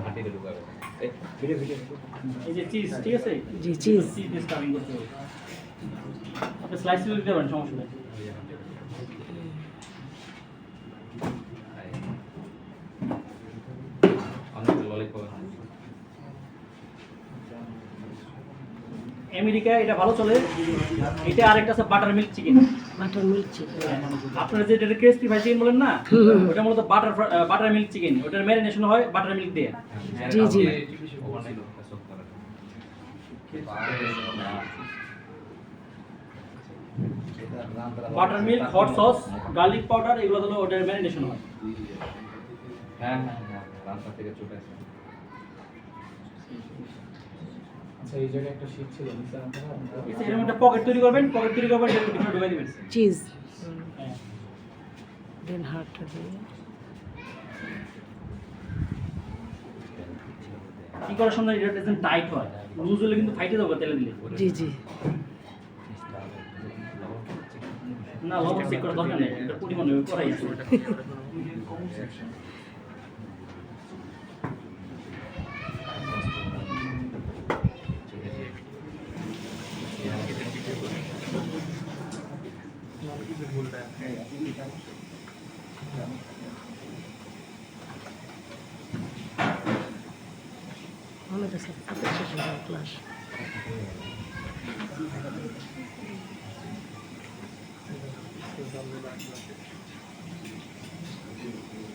হাঁটিতে ঢুকাবে এই video video এই যে চিজ ঠিক আছে জি চিজ চিজ কামিং করতে হবে আপনি স্লাইস করে দিতে পারেন সমস্যা নেই অনেক ললিপপ আমেরিকা এটা ভালো চলে এটা আরেকটা আছে butter milk chicken butter milk chicken আপনারা যে এটা ক্রিসপি ফ্রাই চিকেন বলেন না ওটা মূলত বাটার মিল্ক চিকেন ওটার ম্যারিনেশন হয় বাটার মিল্ক দিয়ে জি জি butter milk hot sauce garlic powder এগুলো হলো ওটার ম্যারিনেশন হয় হ্যাঁ হ্যাঁ হ্যাঁ রান্না থেকে চলে আসে আচ্ছা এই জায়গায় একটা শীট ছিল নিচে আনতে হবে এরকম একটা পকেট তৈরি করবেন এটা ভিতরে ঢুকাই দিবেন চিজ হ্যাঁ দেন হার্টটা দিয়ে কি করার সময় এটা যেন টাইট হয় লুজ হলে কিন্তু ফাইটে যাবে তেলে দিলে জি জি না লবণ চেক করার দরকার নেই এটা পরিমাণে করাই আছে অনেক আছে ক্লাস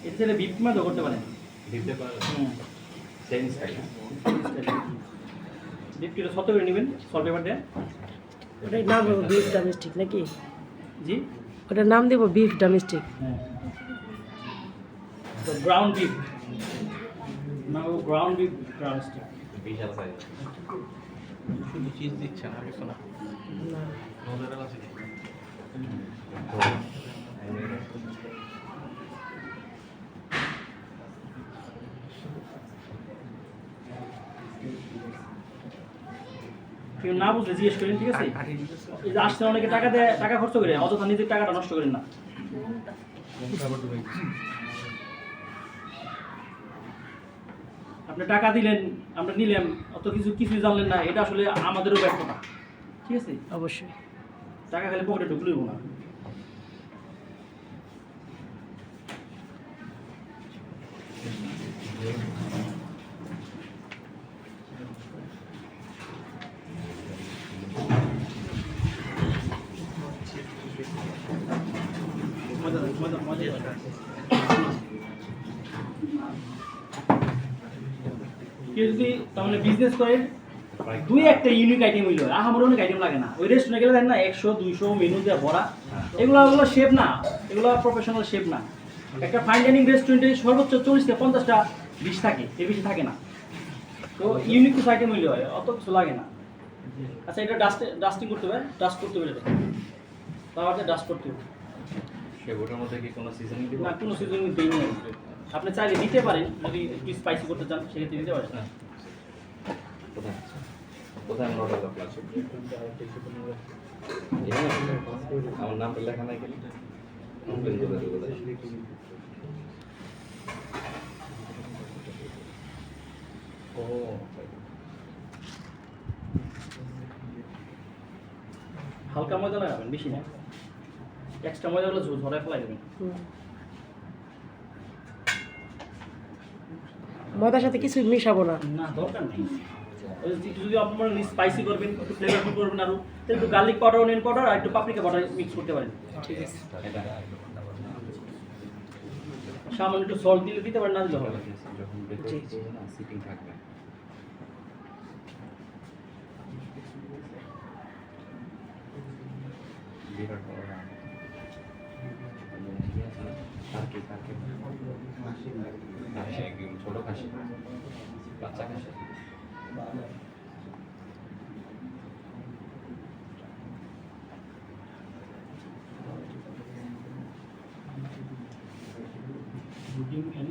এর থেকে বিপ কিমা করতে পারেন দিতে পারবে সেম স্টাইল বিপ কিলো শত করে নেবেন সল্ট পেপার দিয়ে ওটার নাম দেবো বিফ ডোমেস্টিক নাকি জি ওটার নাম দেবো বিফ ডোমেস্টিক হ্যাঁ তো ব্রাউন বিপ না ব্রাউন বিপ গ্রাউন্ডস্টিক বিশাল সাইজ শুধু চিজ দিচ্ছে না কিছু না না নজরের আছে কেউ না বুঝলে জিজ্ঞেস করেন ঠিক আছে এই যে আসছে অনেকে টাকা দেয় টাকা খরচ করে অযথা নিজের টাকাটা নষ্ট করেন না আপনি টাকা দিলেন আমরা নিলাম অত কিছুই জানলেন না এটা আসলে আমাদেরও ব্যর্থতা ঠিক আছে অবশ্যই টাকা খালি পকেটে ঢুকলেই না কেউ যদি তার মানে বিজনেস করেন দুই একটা ইউনিক আইটেম হইলো আমার অনেক আইটেম লাগে না ওই রেস্টুরেন্টে গেলে দেখেন না 100-200 মেনু দিয়ে ভরা এগুলো শেফ না এগুলো প্রফেশনাল শেফ না একটা ফাইন ডাইনিং রেস্টুরেন্টে সর্বোচ্চ 40-50টা ডিশ থাকে এর বেশি থাকে না তো ইউনিক কিছু আইটেম হইলে হয় অত কিছু লাগে না আচ্ছা এটা ডাস্টিং করতে হবে ডাস্ট করতে হবে তাহলে ডাস্ট করতে হবে সেগুলোর মধ্যে কি কোনো সিজনিং দিব না কোনো সিজনিং দেয়নি আপনি চাইলে দিতে পারেন যদি একটু স্পাইসি করতে চান সেক্ষেত্রে দিতে পারেন হ্যাঁ কোথায় কোথায় আমরা অর্ডার করতে আছে আমার নামটা লেখা নাই কেন কমপ্লেন করে দেবো ও হালকা ময়দা লাগাবেন বেশি না এক্সট্রা ময়দা গুলো ঝরায় ফেলাই দেবেন ময়দার সাথে কিছু মিশাবো না না দরকার নেই যদি আপনার স্পাইসি করবেন একটু ফ্লেভারফুল করবেন আরো তাহলে একটু গার্লিক পাউডার অনিয়ন পাউডার আর একটু পাপরিকা পাউডার মিক্স করতে পারেন ঠিক আছে সামান্য একটু সল্ট দিতে পারেন না দিলে হবে যখন ডেকোরেট করবে না সিটিং থাকবে বিরাট বড় রান কারকে খাসি একদম ছোট খাসি বাচ্চা খাসি Building and